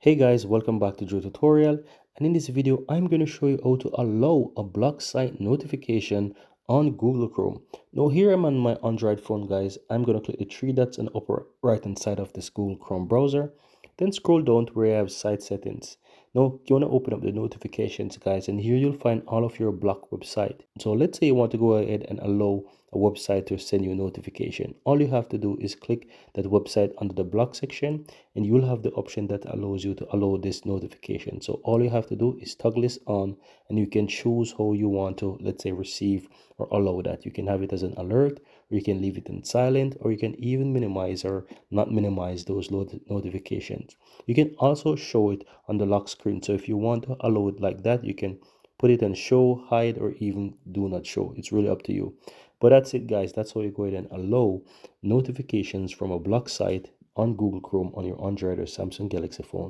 Hey guys, welcome back to Joe Tutorial, and in this video I'm going to show you how to allow a block site notification on Google Chrome. Now here I'm on my Android phone guys. I'm going to click the three dots on the upper right hand side of this Google Chrome browser, then scroll down to where you have site settings. Now you want to open up the notifications guys, and here you'll find all of your block website. So let's say you want to go ahead and allow a website to send you a notification. All you have to do is click that website under the block section, and you'll have the option that allows you to allow this notification. So all you have to do is toggle this on, and you can choose how you want to, let's say, receive or allow that. You can have it as an alert, or you can leave it in silent, or you can even minimize or not minimize those notifications. You can also show it on the lock screen. So if you want to allow it like that, you can put it on show, hide, or even do not show. It's really up to you. But that's it guys. That's how you go ahead and allow notifications from a block site on Google Chrome on your Android or Samsung Galaxy phone.